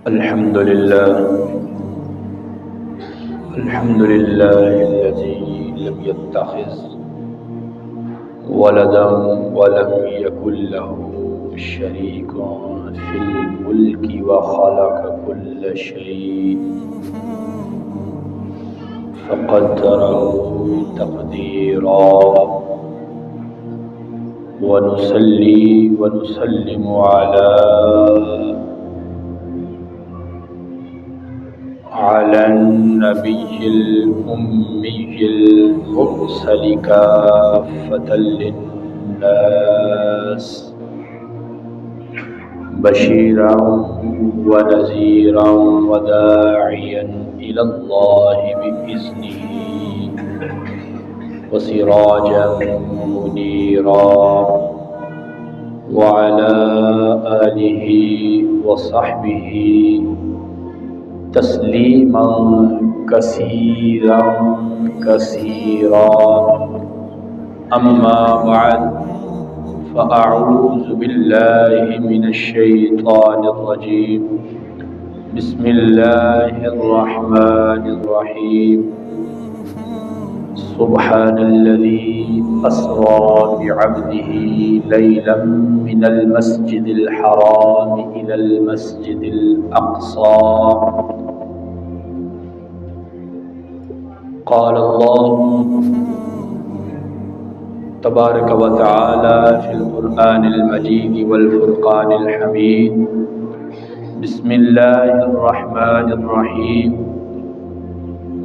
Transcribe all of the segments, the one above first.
الحمد لله الذي لم يتخذ ولدا ولم يكن له شريك في الملك وخلق كل شيء فقدره تقديرا. ونصلي ونسلم على النبي الأمي المرسل كافة للناس بشيرا ونذيرا وداعيا إلى الله بإذنه وسراجا منيرا، وعلى آله وصحبه تسليما كثيرا كثيرا. أما بعد، فأعوذ بالله من الشيطان الرجيم. بسم الله الرحمن الرحيم. سبحان الذي أسرى بعبده ليلا من المسجد الحرام إلى المسجد الأقصى. قال الله تبارك وتعالى في القرآن المجيد والفرقان الحميد. بسم الله الرحمن الرحيم.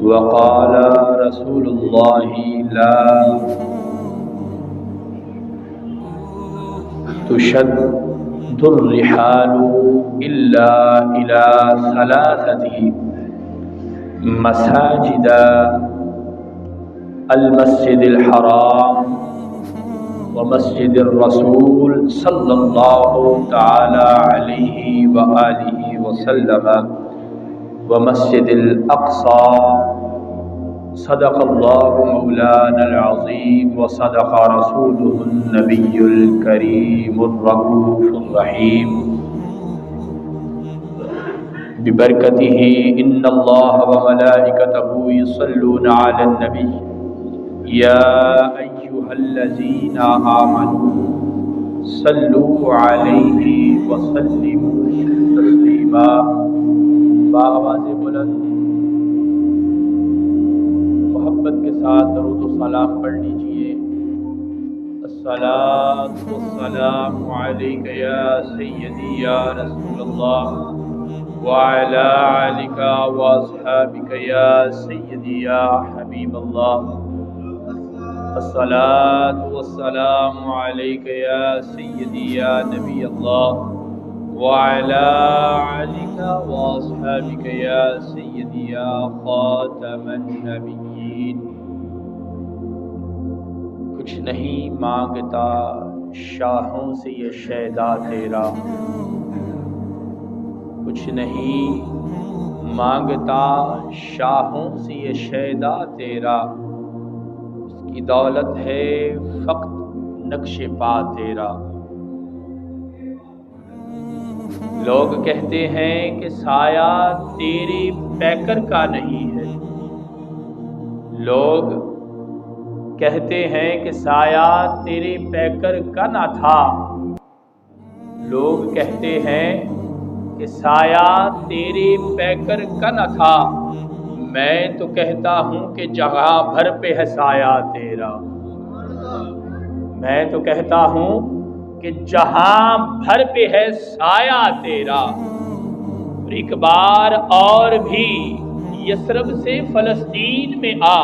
وقال رسول الله لا تشد الرحال إلا إلى ثلاثة مساجد: المسجد الحرام ومسجد الرسول صلى الله تعالى عليه وآله وسلم ومسجد الأقصى. صدق الله مولانا العظيم وصدق رسوله النبي الكريم الرؤوف الرحيم. ببركته إن الله وملائكته يصلون على النبي يا أيها الذين آمنوا صلوا عليه وسلموا تسليما. بآواز بلند محبت کے ساتھ درود و سلام پڑھ لیجئے. الصلاۃ والسلام علیک یا سیدی یا رسول اللہ وعلی آلک واصحابک یا سیدی یا حبیب اللہ. الصلاۃ والسلام علیک یا سیدی یا نبی اللہ وعلى آلك وأصحابك يا سيدي يا خاتم النبيين. کچھ نہیں مانگتا شاہوں سے یہ شیدا تیرا، کچھ نہیں مانگتا شاہوں سے یہ شیدا تیرا. اس کی دولت ہے فقط نقش پا تیرا. لوگ کہتے ہیں کہ سایہ تیرے پیکر کا نہیں ہے، لوگ کہتے ہیں کہ سایہ تیرے پیکر کا نہ تھا، لوگ کہتے ہیں کہ سایہ تیرے پیکر کا نہ تھا. میں تو کہتا ہوں کہ جہاں بھر پہ ہے سایہ تیرا. میں تو کہتا ہوں کہ جہاں بھر پہ ہے سایہ تیرا. ایک بار اور بھی یثرب سے فلسطین میں آ.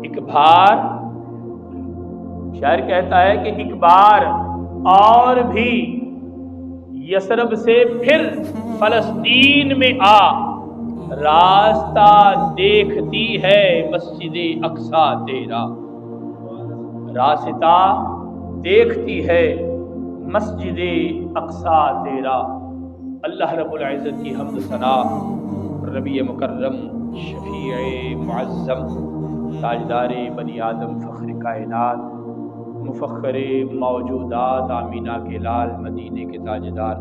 ایک بار شاعر کہتا ہے کہ ایک بار اور بھی یثرب سے پھر فلسطین میں آ. راستہ دیکھتی ہے مسجد اقصی تیرا. راستہ دیکھتی ہے مسجد اقصی تیرا. اللہ رب العزت کی حمد ثنا، ربی مکرم شفیع معظم تاجدار بنی آدم فخر کائنات مفخر موجودات آمینہ کے لال مدینے کے تاجدار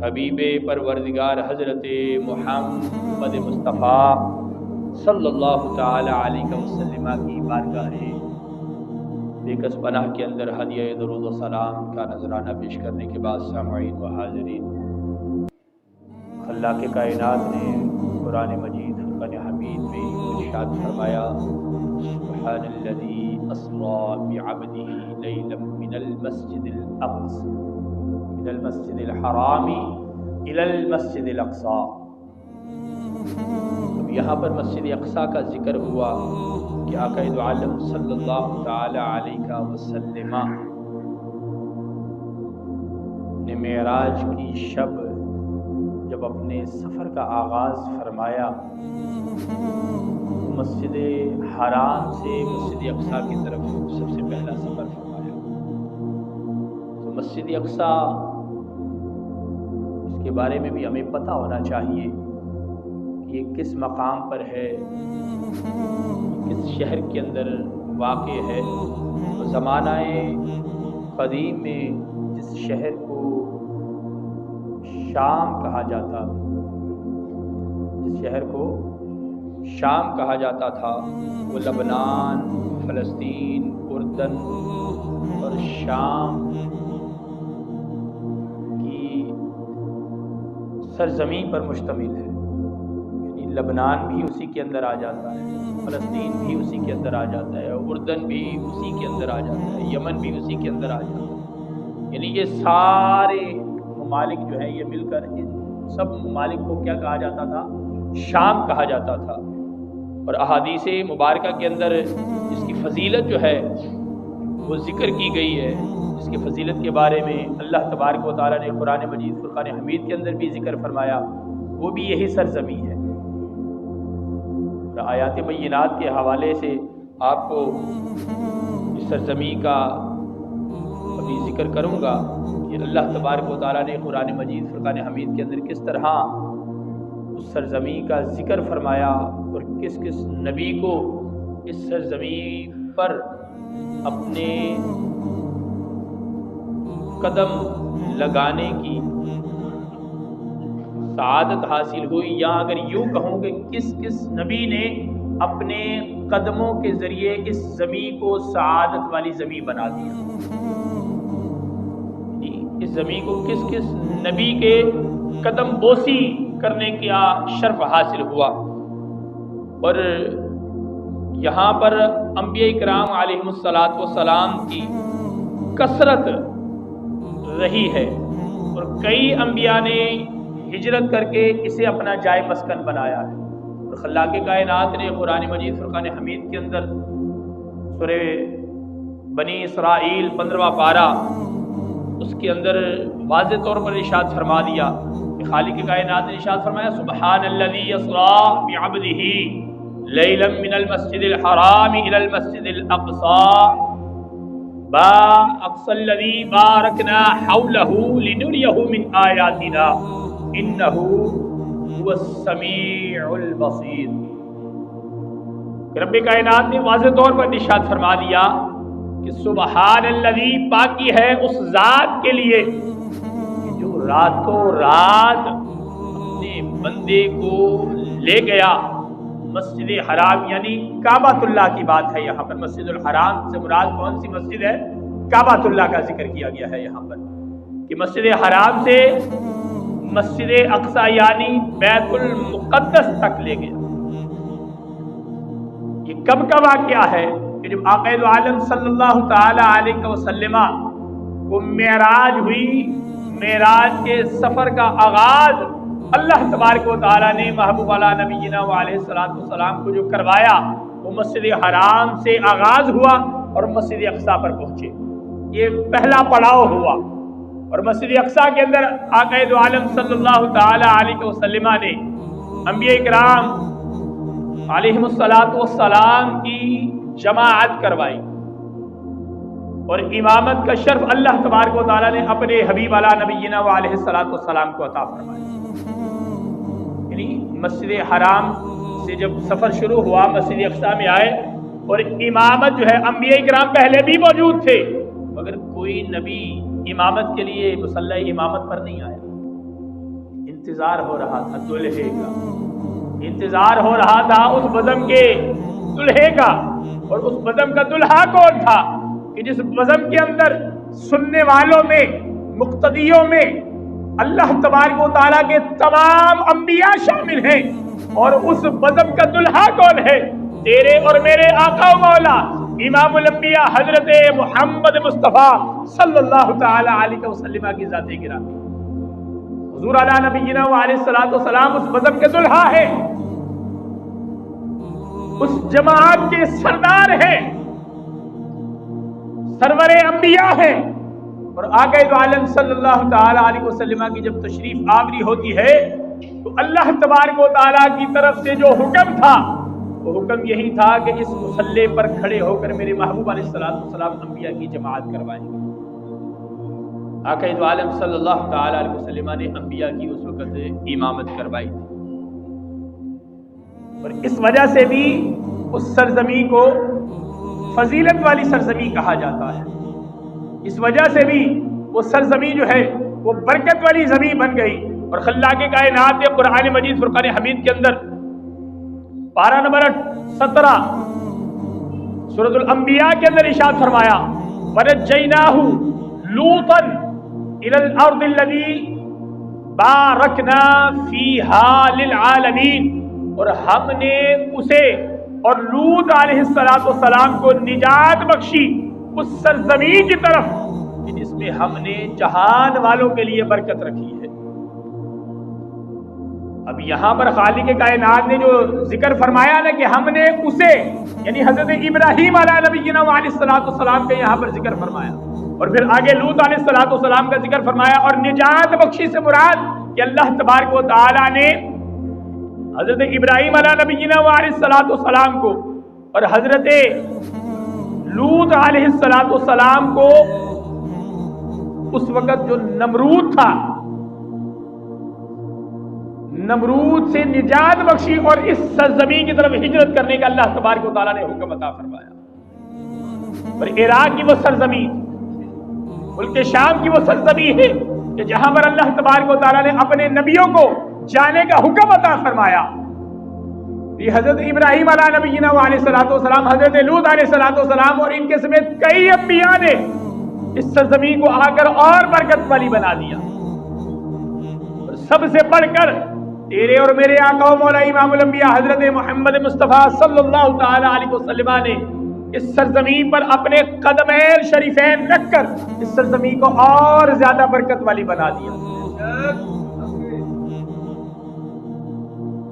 حبیب پروردگار حضرت محمد مصطفیٰ صلی اللہ تعالی علیہ وسلم کی بارگاہ بے کس پناہ کے اندر ہدیہ درود و سلام کا نذرانہ پیش کرنے کے بعد سامعین و حاضرین، اللہ کے کائنات نے قرآن مجید فرقان حمید میں ارشاد فرمایا سبحان الذی اسری بعبدہ لیلا من المسجد الحرام الی المسجد الاقصی۔ اب یہاں پر مسجد اقصی کا ذکر ہوا کہ آقا دو عالم صلی اللہ تعالی علیہ وسلم نے معراج کی شب جب اپنے سفر کا آغاز فرمایا، مسجد حرام سے مسجد اقصی کی طرف سب سے پہلا سفر فرمایا۔ تو مسجد اقصی، اس کے بارے میں بھی ہمیں پتہ ہونا چاہیے کہ یہ کس مقام پر ہے، کس شہر کے اندر واقع ہے۔ تو زمانہ قدیم میں جس شہر کو شام کہا جاتا، جس شہر کو شام کہا جاتا تھا، وہ لبنان، فلسطین، اردن اور شام کی سرزمین پر مشتمل ہے۔ یعنی لبنان بھی اسی کے اندر آ جاتا ہے، فلسطین بھی اسی کے اندر آ جاتا ہے، اردن بھی اسی کے اندر آ جاتا ہے، یمن بھی اسی کے اندر آ جاتا ہے۔ یعنی یہ سارے ممالک جو ہیں یہ مل کر ان سب ممالک کو کیا کہا جاتا تھا؟ شام کہا جاتا تھا۔ اور احادیث مبارکہ کے اندر اس کی فضیلت جو ہے وہ ذکر کی گئی ہے، جس کی فضیلت کے بارے میں اللہ تبارک و تعالیٰ نے قرآن مجید فرقان حمید کے اندر بھی ذکر فرمایا، وہ بھی یہی سرزمین ہے۔ اور آیات بینات کے حوالے سے آپ کو اس سرزمین کا ابھی ذکر کروں گا کہ اللہ تبارک و تعالیٰ نے قرآن مجید فرقان حمید کے اندر کس طرح اس سرزمین کا ذکر فرمایا اور کس کس نبی کو اس سرزمین پر اپنے قدم لگانے کی سعادت حاصل ہوئی، یا اگر یوں کہوں کہ کس کس نبی نے اپنے قدموں کے ذریعے اس زمین کو سعادت والی زمین بنا دیا۔ اس زمین کو کس کس نبی کے قدم بوسی کرنے کا شرف حاصل ہوا۔ اور یہاں پر انبیاء کرام علیہم الصلاۃ والسلام کی کثرت رہی ہے، اور کئی انبیاء نے ہجرت کر کے اسے اپنا جائے مسکن بنایا ہے۔ اور خلاق کائنات نے قرآن مجید فرقان حمید کے اندر سورہ بنی اسرائیل 15واں پارہ، اس کے اندر واضح طور پر ارشاد فرما دیا کہ خالق کائنات نے ارشاد فرمایا سبحان الذی اسری بعبدہ لیلا من المسجد الحرام الی المسجد الاقصی اقصى الذي باركنا حوله لنريه من آياتنا إنه هو السميع البصير۔ رب کائنات نے واضح طور پر ارشاد فرما دیا کہ سبحان الذی، پاکی ہے اس ذات کے لیے کہ جو راتوں رات اپنے بندے کو لے گیا مسجد حرام، یعنی کعبۃ اللہ کی بات ہے یہاں پر۔ مسجد الحرام سے مراد کون سی مسجد ہے؟ کعبۃ اللہ کا ذکر کیا گیا ہے یہاں پر، کہ مسجد حرام سے مسجد اقصی یعنی بیت المقدس تک لے گیا۔ یہ کب کا واقعہ ہے؟ کہ جب آقا دو عالم صلی اللہ تعالی علیہ وسلم کو معراج ہوئی، معراج کے سفر کا آغاز اللہ تبارک و تعالیٰ نے محبوب علی نبینا علیہ السلام کو جو کروایا، وہ مسجد حرام سے آغاز ہوا اور مسجد اقصی پر پہنچے۔ یہ پہلا پڑاؤ ہوا، اور مسجد اقصی کے اندر آقا دو عالم صلی اللہ تعالی علیہ وسلم نے انبیاء کرام علیہم السلام کی جماعت کروائی، اور امامت کا شرف اللہ تبارک و تعالیٰ نے اپنے حبیب علی نبینا علیہ السلام کو عطا فرمایا۔ یعنی مسجد حرام سے جب سفر شروع ہوا، مسجد اقصی میں آئے، اور امامت جو ہے انبیاء کرام پہلے بھی موجود تھے، مگر کوئی نبی امامت کے لیے مصلی امامت پر نہیں آیا۔ انتظار ہو رہا تھا دلہے کا، انتظار ہو رہا تھا اس بزم کے دلہے کا، اور اس بزم کا دلہا کون تھا کہ جس بزم کے اندر سننے والوں میں، مقتدیوں میں اللہ تبارک و تعالیٰ کے تمام انبیاء شامل ہیں، اور اس بزم کا دلہا کون ہے؟ تیرے اور میرے آقا و مولا امام الانبیاء حضرت محمد مصطفیٰ صلی اللہ تعالی علیہ وسلم کی ذات گرامی، حضور علی نبینا وعلیہ الصلوۃ والسلام اس بزم کے دلہا ہے، اس جماعت کے سردار ہیں، سرور انبیاء ہیں، اور آقا دو عالم صلی اللہ تعالی علیہ وسلم کی جب تشریف آوری ہوتی ہے تو اللہ تبارک و تعالیٰ کی طرف سے جو حکم تھا وہ حکم یہی تھا کہ اس مصلی پر کھڑے ہو کر میرے محبوب علیہ السلام انبیاء کی جماعت کروائیں گے۔ آقا دو عالم صلی اللہ تعالی علیہ وسلم نے انبیاء کی اس وقت امامت کروائی تھی، اور اس وجہ سے بھی اس سرزمین کو فضیلت والی سرزمین کہا جاتا ہے، اس وجہ سے بھی وہ سرزمین جو ہے وہ برکت والی زمین بن گئی۔ اور خلاق کائنات نے قرآن مجید فرقان حمید کے اندر پارہ نمبر 17 سورۃ الانبیاء کے اندر ارشاد فرمایا وَنَجَّيْنَاهُ لُوطًا إِلَى الْأَرْضِ الَّتِي بَارَكْنَا فِيهَا لِلْعَالَمِينَ، اور ہم نے اسے اور لوط علیہ السلام کو نجات بخشی اس سرزمین کی طرف جس میں ہم نے جہان والوں کے لیے برکت رکھی ہے۔ اب یہاں پر خالق کائنات نے جو ذکر فرمایا نا کہ ہم نے اسے، یعنی حضرت ابراہیم علیہ نبینا علیہ السلام کا یہاں پر ذکر فرمایا، اور پھر آگے لوط علیہ السلام کا ذکر فرمایا، اور نجات بخشی سے مراد کہ اللہ تبارک و تعالی نے حضرت ابراہیم علیہ نبینا علیہ السلام کو اور حضرت لوط علیہ السلام کو اس وقت جو نمرود تھا، نمرود سے نجات بخشی اور اس سرزمین کی طرف ہجرت کرنے کا اللہ تبارک و تعالیٰ نے حکم عطا فرمایا۔ اور عراق کی وہ سرزمین، ملک شام کی وہ سرزمین ہے کہ جہاں پر اللہ تبارک و تعالیٰ نے اپنے نبیوں کو جانے کا حکم عطا فرمایا۔ یہ حضرت ابراہیم علیہ نبینا علیہ السلام، حضرت لوط علیہ السلام اور ان کے سمیت کئی انبیاء نے اس سرزمین کو آ کر اور برکت والی بنا دیا، اور سب سے بڑھ کر تیرے اور میرے آقا و مولا امام الانبیاء حضرت محمد مصطفیٰ صلی اللہ تعالی علیہ وسلم نے اس سرزمین پر اپنے قدمین شریفین رکھ کر اس سرزمین کو اور زیادہ برکت والی بنا دیا۔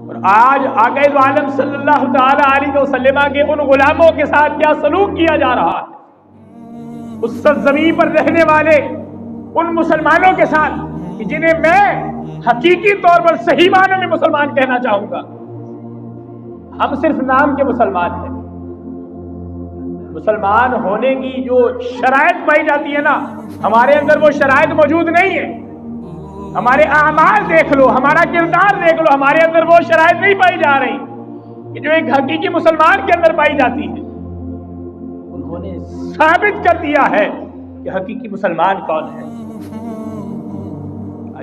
اور آج آقا دو عالم صلی اللہ تعالی علیہ وسلم کے ان غلاموں کے ساتھ کیا سلوک کیا جا رہا ہے، اس سرزمین پر رہنے والے ان مسلمانوں کے ساتھ کہ جنہیں میں حقیقی طور پر صحیح معنوں میں مسلمان کہنا چاہوں گا۔ ہم صرف نام کے مسلمان ہیں، مسلمان ہونے کی جو شرائط پائی جاتی ہے نا، ہمارے اندر وہ شرائط موجود نہیں ہے۔ ہمارے اعمال دیکھ لو، ہمارا کردار دیکھ لو، ہمارے اندر وہ شرائط نہیں پائی جا رہی کہ جو ایک حقیقی مسلمان کے اندر پائی جاتی ہے۔ انہوں نے ثابت کر دیا ہے کہ حقیقی مسلمان کون ہے۔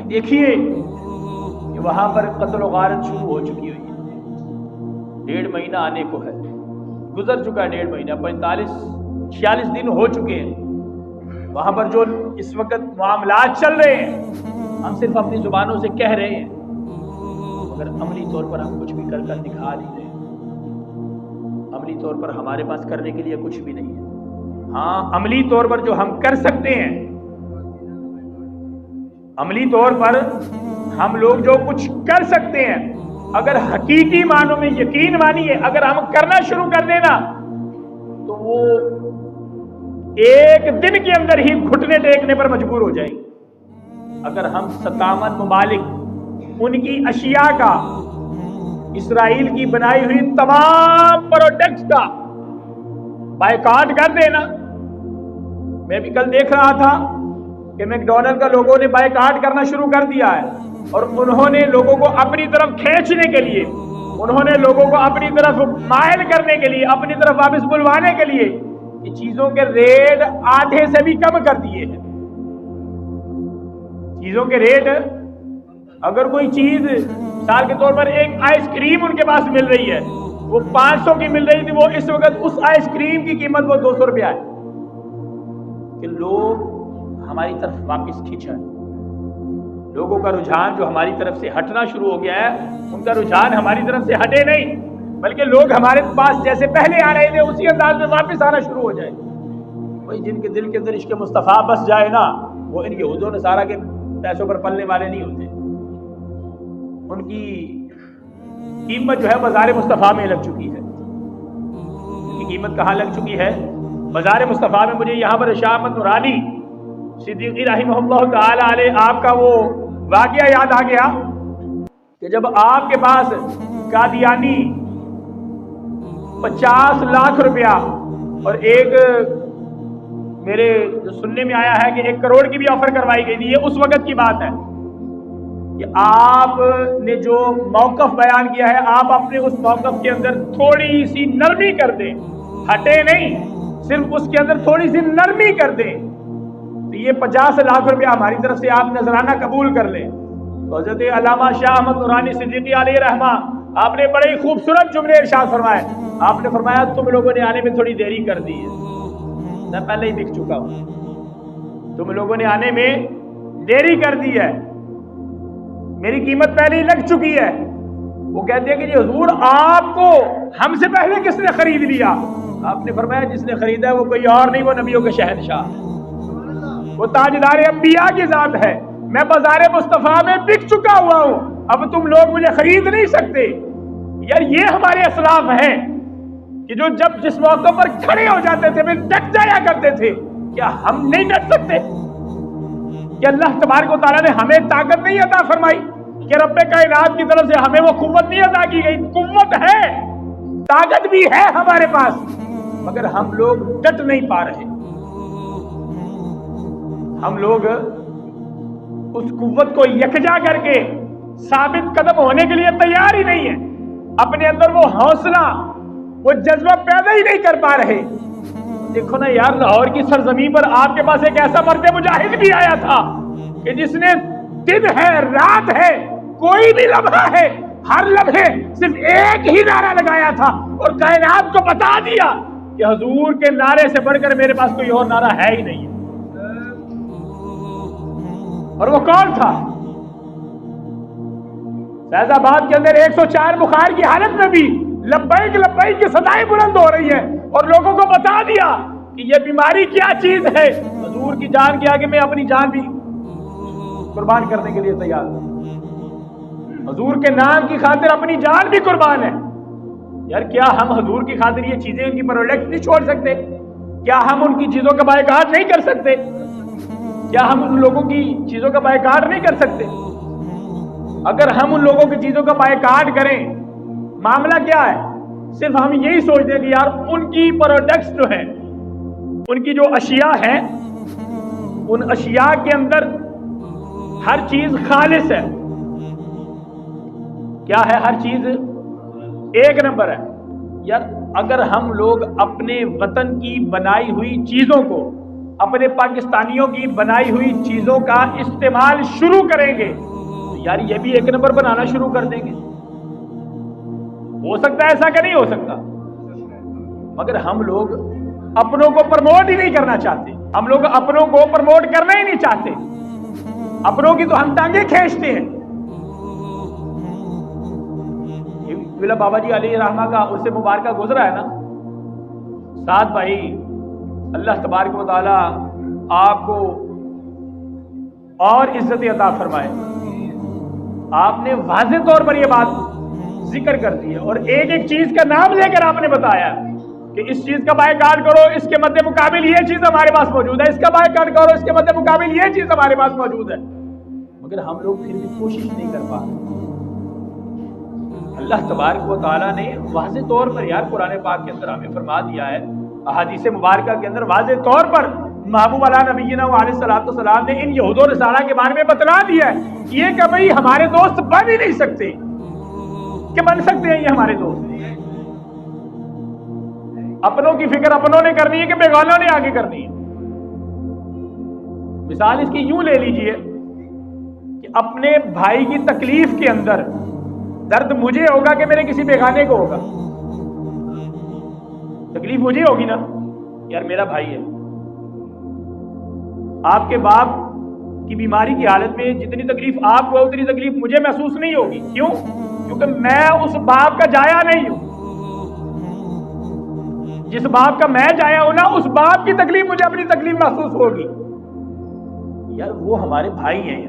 دیکھیے کہ وہاں پر قتل و غارت شروع ہو چکی ہوئی ہے، 1.5 مہینہ آنے کو ہے، گزر چکا ہے 1.5 مہینہ، 45-46 دن ہو چکے ہیں۔ وہاں پر جو اس وقت معاملات چل رہے ہیں ہم صرف اپنی زبانوں سے کہہ رہے ہیں، مگر عملی طور پر ہم کچھ بھی کر کر دکھا نہیں رہے۔ عملی طور پر ہمارے پاس کرنے کے لیے کچھ بھی نہیں ہے۔ ہاں، عملی طور پر جو ہم کر سکتے ہیں، عملی طور پر ہم لوگ جو کچھ کر سکتے ہیں، اگر حقیقی معنوں میں یقین مانیے، اگر ہم کرنا شروع کر دینا تو وہ ایک دن کے اندر ہی گھٹنے ٹیکنے پر مجبور ہو جائیں گے۔ اگر ہم 57 ممالک ان کی اشیاء کا، اسرائیل کی بنائی ہوئی تمام پروڈکٹس کا بائیکاٹ کر دینا۔ میں بھی کل دیکھ رہا تھا کہ میکڈونلڈ کا لوگوں نے بائیکاٹ کرنا شروع کر دیا ہے، اور انہوں نے لوگوں کو اپنی طرف کھینچنے کے لیے، انہوں نے لوگوں کو اپنی طرف مائل کرنے کے لیے، اپنی طرف واپس بلوانے کے لیے کہ چیزوں کے ریٹ آدھے سے بھی کم کر دیے ہیں۔ چیزوں کے ریٹ اگر کوئی چیز مثال کے طور پر ایک آئس کریم ان کے پاس مل رہی ہے، وہ 500 کی مل رہی تھی، وہ اس وقت اس آئس کریم کی قیمت وہ 200 روپیہ ہے، کہ لوگ ہماری طرف واپس کھینچا ہے۔ لوگوں کا رجحان جو ہماری طرف سے ہٹنا شروع ہو گیا ہے، ان کا رجحان ہماری طرف سے ہٹے نہیں، بلکہ لوگ ہمارے پاس جیسے پہلے آ رہے تھے اسی انداز میں واپس آنا شروع ہو جائے۔ وہی جن کے دل کے اندر عشق مصطفیٰ بس جائے نا، وہ ان یہود و نصارہ کے پیسوں پر پلنے والے نہیں ہوتے۔ ان کی قیمت جو ہے بازار مصطفیٰ میں لگ چکی ہے۔ ان کی قیمت کہاں لگ چکی ہے؟ بازار مصطفیٰ میں۔ مجھے یہاں پر شاہ احمد نورانی صدیقی رحمہ اللہ تعالی علیہ آپ کا وہ واقعہ یاد آ گیا کہ جب آپ کے پاس قادیانی 50 لاکھ روپیہ اور ایک میرے جو سننے میں آیا ہے کہ 1 کروڑ کی بھی آفر کروائی گئی تھی، یہ اس وقت کی بات ہے کہ آپ نے جو موقف بیان کیا ہے، آپ اپنے اس موقف کے اندر تھوڑی سی نرمی کر دیں، ہٹے نہیں، صرف اس کے اندر تھوڑی سی نرمی کر دیں تو یہ 50 لاکھ روپیہ ہماری طرف سے آپ نذرانہ قبول کر لیں۔ تو حضرت علامہ شاہ احمد نورانی صدیقی علیہ رحمہ آپ نے بڑے ہی خوبصورت جملے ارشاد فرمائے۔ آپ نے فرمایا تم لوگوں نے آنے میں تھوڑی دیری کر دی ہے، میں پہلے ہی بک چکا ہوں، تم لوگوں نے آنے میں دیری کر دی ہے، میری قیمت پہلے ہی لگ چکی ہے۔ وہ کہتے ہیں کہ جی حضور آپ کو ہم سے پہلے کس نے خرید لیا؟ آپ نے فرمایا جس نے خریدا ہے وہ کوئی اور نہیں، وہ نبیوں کے شہنشاہ، وہ تاجدار انبیاء کی ذات ہے۔ میں بازار مصطفیٰ میں بک چکا ہوا ہوں، اب تم لوگ مجھے خرید نہیں سکتے۔ یار یہ ہمارے اسلاف ہیں کہ جو جب جس موقع پر کھڑے ہو جاتے تھے پھر ڈٹ جایا کرتے تھے۔ کیا ہم نہیں ڈٹ سکتے؟ کہ اللہ تبارک و تعالیٰ نے ہمیں طاقت نہیں عطا فرمائی کہ رب کائنات کی طرف سے ہمیں وہ قوت نہیں عطا کی گئی؟ قوت ہے، طاقت بھی ہے ہمارے پاس، مگر ہم لوگ ڈٹ نہیں پا رہے۔ ہم لوگ اس قوت کو یکجا کر کے ثابت قدم ہونے کے لیے تیار ہی نہیں ہے، اپنے اندر وہ حوصلہ وہ جذبہ پیدا ہی نہیں کر پا رہے۔ دیکھو نا یار، لاہور کی سرزمین پر آپ کے پاس ایک ایسا مرد مجاہد بھی آیا تھا کہ جس نے دن ہے رات ہے کوئی بھی لمحہ ہے، ہر لمحے صرف ایک ہی نعرہ لگایا تھا اور کائنات کو بتا دیا کہ حضور کے نعرے سے بڑھ کر میرے پاس کوئی اور نعرہ ہے ہی نہیں ہے۔ اور وہ کون تھا؟ فیض آباد کے اندر 104 بخار کی حالت میں بھی لبیک لبیک کی صدائیں بلند ہو رہی ہیں اور لوگوں کو بتا دیا کہ یہ بیماری کیا چیز ہے۔ حضور کی جان کے آگے میں اپنی جان بھی قربان کرنے کے لیے تیار ہوں، حضور کے نام کی خاطر اپنی جان بھی قربان ہے۔ یار کیا ہم حضور کی خاطر یہ چیزیں ان کی پروڈکٹ نہیں چھوڑ سکتے؟ کیا ہم ان کی چیزوں کا بائیکاٹ نہیں کر سکتے؟ کیا ہم ان لوگوں کی چیزوں کا بائیکاٹ نہیں کر سکتے؟ اگر ہم ان لوگوں کی چیزوں کا بائیکاٹ کریں، معاملہ کیا ہے؟ صرف ہم یہی سوچتے ہیں کہ یار ان کی پروڈکٹس جو ہیں، ان کی جو اشیاء ہیں، ان اشیاء کے اندر ہر چیز خالص ہے۔ کیا ہے؟ ہر چیز ایک نمبر ہے۔ یار اگر ہم لوگ اپنے وطن کی بنائی ہوئی چیزوں کو، اپنے پاکستانیوں کی بنائی ہوئی چیزوں کا استعمال شروع کریں گے تو یار یہ بھی ایک نمبر بنانا شروع کر دیں گے۔ ہو سکتا ہے ایسا کہ نہیں ہو سکتا، مگر ہم لوگ اپنوں کو پروموٹ ہی نہیں کرنا چاہتے، ہم لوگ اپنوں کو پروموٹ کرنا ہی نہیں چاہتے، اپنوں کی تو ہم ٹانگیں کھینچتے ہیں۔ ولا بابا جی علیہ رحمہ کا اس سے مبارکہ گزرا ہے نا، سعد بھائی اللہ تبارک و تعالی آپ کو اور عزت عطا فرمائے، آپ نے واضح طور پر یہ بات ذکر کر دی ہے اور ایک ایک چیز کا نام لے کر آپ نے بتایا کہ اس چیز کا بائیکاٹ کرو، اس کے مد مقابل یہ چیز ہمارے پاس موجود ہے، اس کا بائیکاٹ کرو، اس کے مد مقابل یہ چیز ہمارے پاس موجود ہے، مگر ہم لوگ پھر بھی کوشش نہیں کر پا رہے۔ اللہ تبارک و تعالیٰ نے واضح طور پر یار قرآن پاک کے اندر ہمیں فرما دیا ہے، احادیث مبارکہ کے اندر واضح طور پر محبوب علی نبینا علیہ الصلوۃ والسلام نے ان یہود و نصارہ کے بارے میں بتلا دیا ہے یہ کہ بھئی ہمارے دوست بن ہی نہیں سکتے، کہ بن سکتے ہیں یہ ہمارے دوست؟ اپنوں کی فکر اپنوں نے کرنی ہے کہ بیگانوں نے آگے کرنی ہے۔ مثال اس کی یوں لے لیجئے کہ کہ اپنے بھائی کی تکلیف کے اندر درد مجھے ہوگا کہ میرے کسی بیگانے کو ہوگا؟ تکلیف مجھے ہوگی نا، یار میرا بھائی ہے۔ آپ کے باپ کی بیماری کی حالت میں جتنی تکلیف آپ کو اتنی تکلیف مجھے محسوس نہیں ہوگی۔ کیوں؟ کیونکہ میں اس باپ کا جایا نہیں ہوں۔ جس باپ کا میں جایا ہوں نا، اس باپ کی تکلیف مجھے اپنی تکلیف محسوس ہوگی۔ یار وہ ہمارے بھائی ہیں،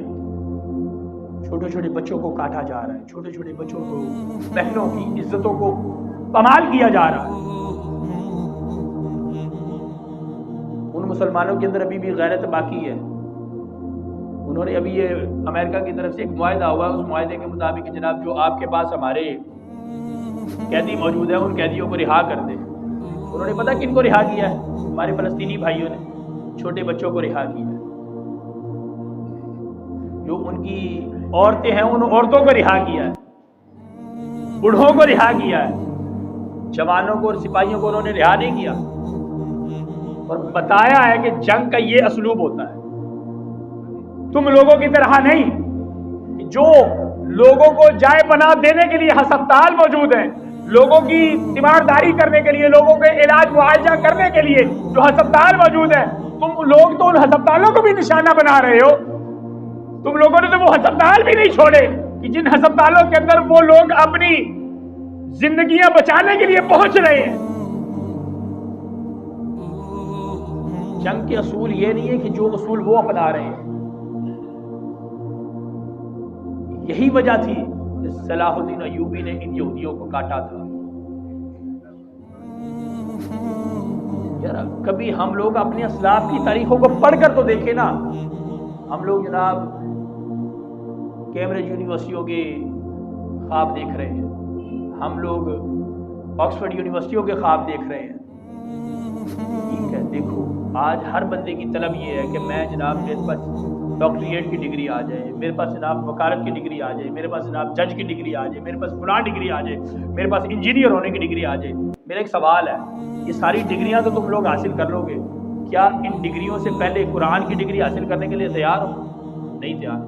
چھوٹے چھوٹے بچوں کو کاٹا جا رہا ہے، چھوٹے چھوٹے بچوں کو، بہنوں کی عزتوں کو پامال کیا جا رہا ہے۔ ان مسلمانوں کے اندر ابھی بھی غیرت باقی ہے۔ انہوں نے ابھی یہ امریکہ کی طرف سے ایک معاہدہ ہوا، اس معاہدے کے مطابق جناب جو آپ کے پاس ہمارے قیدی موجود ہیں ان قیدیوں کو رہا کر دیں۔ انہوں نے پتہ کن کو رہا کیا ہے؟ ہمارے فلسطینی بھائیوں نے چھوٹے بچوں کو رہا کیا ہے۔ جو ان کی عورتیں ہیں ان عورتوں کو رہا کیا ہے، بوڑھوں کو رہا کیا ہے، جوانوں کو اور سپاہیوں کو انہوں نے رہا نہیں کیا، اور بتایا ہے کہ جنگ کا یہ اسلوب ہوتا ہے۔ تم لوگوں کی طرح نہیں جو لوگوں کو جائے پناہ دینے کے لیے ہسپتال موجود ہیں، لوگوں کی تیمارداری کرنے کے لیے، لوگوں کے علاج معالجہ کرنے کے لیے جو ہسپتال موجود ہیں، تم لوگ تو ان ہسپتالوں کو بھی نشانہ بنا رہے ہو۔ تم لوگوں نے تو وہ ہسپتال بھی نہیں چھوڑے کہ جن ہسپتالوں کے اندر وہ لوگ اپنی زندگیاں بچانے کے لیے پہنچ رہے ہیں۔ جنگ کے اصول یہ نہیں ہے کہ جو اصول وہ اپنا رہے ہیں۔ یہی وجہ تھی کہ صلاح الدین ایوبی نے ان یہودیوں کو کاٹا تھا۔ یار کبھی ہم لوگ اپنے اسلاف کی تاریخوں کو پڑھ کر تو دیکھیں نا۔ ہم لوگ جناب کیمبرج یونیورسٹیوں کے خواب دیکھ رہے ہیں، ہم لوگ آکسفورڈ یونیورسٹیوں کے خواب دیکھ رہے ہیں۔ ٹھیک ہے، دیکھو آج ہر بندے کی طلب یہ ہے کہ میں جناب میرے پاس ڈاکٹریٹ کی ڈگری آ جائے، میرے پاس جناب وکالت کی ڈگری آ جائے، میرے پاس جناب جج کی ڈگری آ جائے، میرے پاس فلاں ڈگری آ جائے، میرے پاس انجینئر ہونے کی ڈگری آ جائے۔ میرا ایک سوال ہے، یہ ساری ڈگریاں تو تم لوگ حاصل کر لو گے، کیا ان ڈگریوں سے پہلے قرآن کی ڈگری حاصل کرنے کے لیے تیار ہو؟ نہیں تیار۔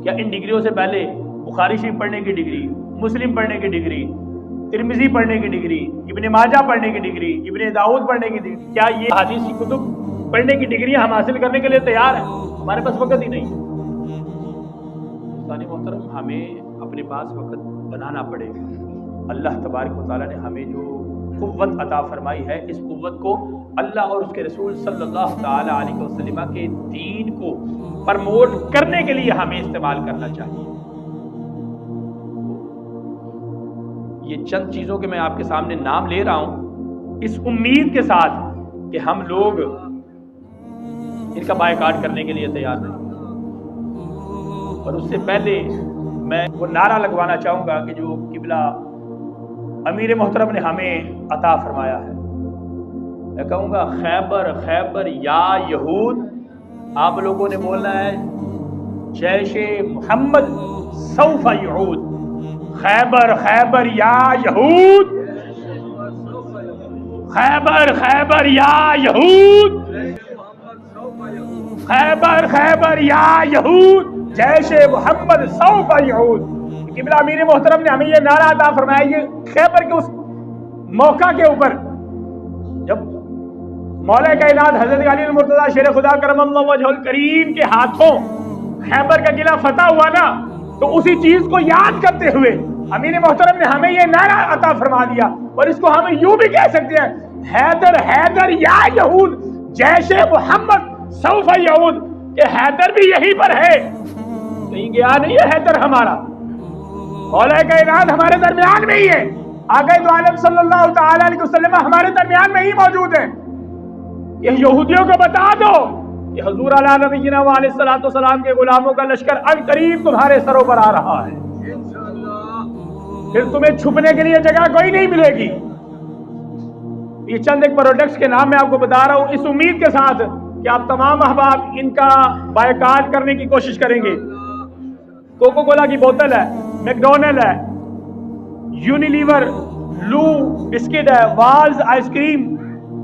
کیا ان ڈگریوں سے پہلے بخاری شریف پڑھنے کی ڈگری، مسلم پڑھنے کی ڈگری، ترمذی پڑھنے کی ڈگری، ابن ماجہ پڑھنے کی ڈگری، ابن داؤد پڑھنے کی ڈگری، کیا یہ حدیث کی کتب پڑھنے کی ڈگریاں ہم حاصل کرنے کے لیے تیار ہیں؟ ہمارے پاس وقت ہی نہیں ہے۔ محترم ہمیں اپنے پاس وقت بنانا پڑے گا۔ اللہ تبارک و تعالیٰ نے ہمیں جو قوت عطا فرمائی ہے، اس قوت کو اللہ اور اس کے رسول صلی اللہ تعالی علیہ وسلم کے دین کو پرموٹ کرنے کے لیے ہمیں استعمال کرنا چاہیے۔ یہ چند چیزوں کے میں آپ کے سامنے نام لے رہا ہوں اس امید کے ساتھ کہ ہم لوگ ان کا بائیکاٹ کرنے کے لیے تیار نہیں۔ اور اس سے پہلے میں وہ نعرہ لگوانا چاہوں گا کہ جو قبلہ امیر محترم نے ہمیں عطا فرمایا ہے، میں کہوں گا خیبر خیبر یا یہود۔ آپ لوگوں نے بولنا ہے جیش محمد سوف یعود، خیبر خیبر یا یہود، خیبر خیبر یا یہود، خیبر خیبر یا یہود، جیش محمد سوف یعود۔ قبلہ امیر محترم نے ہمیں یہ نعرہ عطا فرمایا، یہ خیبر کے اس موقع کے اوپر جب مولا کائنات حضرت علی المرتضی شیر خدا کرم اللہ وجہ الکریم کے ہاتھوں خیبر کا قلعہ فتح ہوا نا، تو اسی چیز کو یاد کرتے ہوئے امیر محترم نے ہمیں یہ نعرہ عطا فرما دیا، اور اس کو ہم یوں بھی کہہ سکتے ہیں حیدر حیدر یا یہود جیش محمد سوف یعود، کہ حیدر بھی یہیں پر ہے، کہیں گیا نہیں ہے حیدر ہمارا، مولا کائنات ہمارے درمیان میں ہی ہے، آقا دو عالم صلی اللہ تعالی علیہ وسلم ہمارے درمیان میں ہی موجود ہیں۔ یہ یہودیوں کو بتا دو کہ حضور علیہ نبینا علیہ الصلوۃ والسلام کے غلاموں کا لشکر عنقریب تمہارے سروں پر آ رہا ہے، پھر تمہیں چھپنے کے لیے جگہ کوئی نہیں ملے گی۔ یہ چند ایک پروڈکٹس کے نام میں آپ کو بتا رہا ہوں اس امید کے ساتھ کہ آپ تمام احباب ان کا بائیکاٹ کرنے کی کوشش کریں گے۔ کوکو کولا کی بوتل ہے، میکڈونلڈ ہے، یونیلیور، لو بسکٹ ہے، والز آئس کریم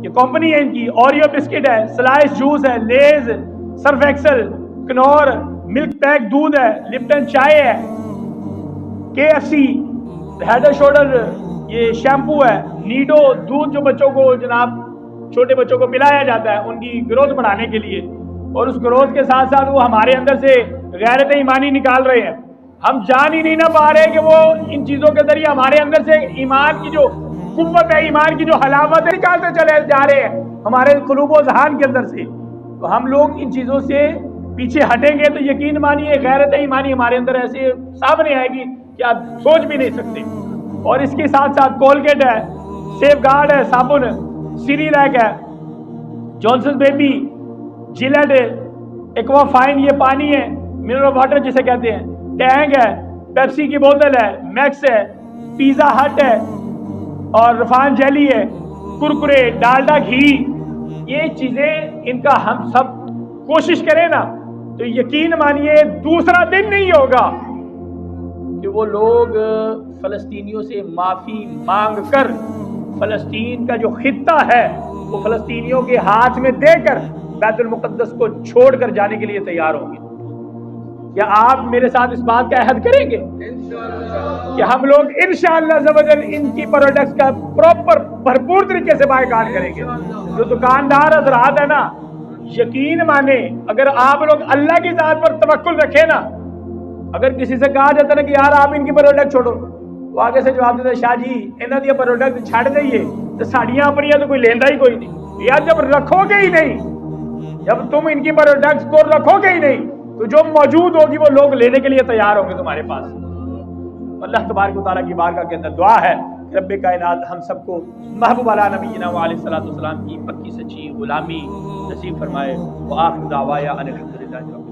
یہ کمپنی ہے ان کی، اوریو بسکٹ ہے، سلائس جوس ہے، لیز، سرف ایکسل، کنور، ملک پیک دودھ ہے، لپٹن چائے ہے، KFC، ہیڈ اینڈ شولڈر یہ شیمپو ہے، نیڈو دودھ جو بچوں کو جناب چھوٹے بچوں کو پلایا جاتا ہے ان کی گروتھ بڑھانے کے لیے، اور اس گروتھ کے ساتھ ساتھ وہ ہمارے اندر سے غیرت ایمانی نکال رہے ہیں. ہم جان ہی نہیں نہ پا رہے کہ وہ ان چیزوں کے ذریعے ہمارے اندر سے ایمان کی جو قوت ہے، ایمان کی جو حلاوت ہے نکالتے چلے جا رہے ہیں ہمارے قلوب و ذہان کے اندر سے. تو ہم لوگ ان چیزوں سے پیچھے ہٹیں گے تو یقین مانیے غیرت ایمانی ہمارے اندر ایسے سامنے آئے گی کہ آپ سوچ بھی نہیں سکتے. اور اس کے ساتھ ساتھ کولگیٹ ہے، سیف گارڈ ہے صابن، سری لیک ہے، جانسنز بیبی، جیلیٹ ہے، ایکوا فائن یہ پانی ہے، منرل واٹر جسے کہتے ہیں، ٹینگ ہے، پیپسی کی بوتل ہے، میکس ہے، پیزا ہٹ ہے، اور رفان جیلی ہے، کرکرے، ڈالڈا گھی. یہ چیزیں ان کا ہم سب کوشش کریں نا تو یقین مانیے دوسرا دن نہیں ہوگا کہ وہ لوگ فلسطینیوں سے معافی مانگ کر فلسطین کا جو خطہ ہے وہ فلسطینیوں کے ہاتھ میں دے کر بیت المقدس کو چھوڑ کر جانے کے لیے تیار ہوں گے. کیا آپ میرے ساتھ اس بات کا عہد کریں گے کہ ہم لوگ انشاءاللہ عزوجل ان کی پروڈکٹس کا پراپر بھرپور طریقے سے بائیکاٹ کریں گے؟ جو دکاندار حضرات ہے نا، یقین مانے اگر آپ لوگ اللہ کی ذات پر توکل رکھے نا، اگر کسی سے کہا جاتا نا کہ یار آپ ان کی پروڈکٹ چھوڑو، وہ آگے سے جواب دیتا شاہ جی انہاں دی پروڈکٹ چھڑ دئیے تو ساڑیاں اپنی تو کوئی لیندا ہی کوئی نہیں. یار جب رکھو گے ہی نہیں، جب تم ان کی پروڈکٹس کو رکھو گے ہی نہیں تو جو موجود ہوگی وہ لوگ لینے کے لیے تیار ہوں گے تمہارے پاس. اللہ تبارک و تعالیٰ کی بارگاہ کے اندر دعا ہے رب کائنات ہم سب کو محبوب علی نبینا و علیہ الصلوۃ والسلام کی پکی سچی غلامی نصیب فرمائے. وآخر دعوایا ان الحمد للہ.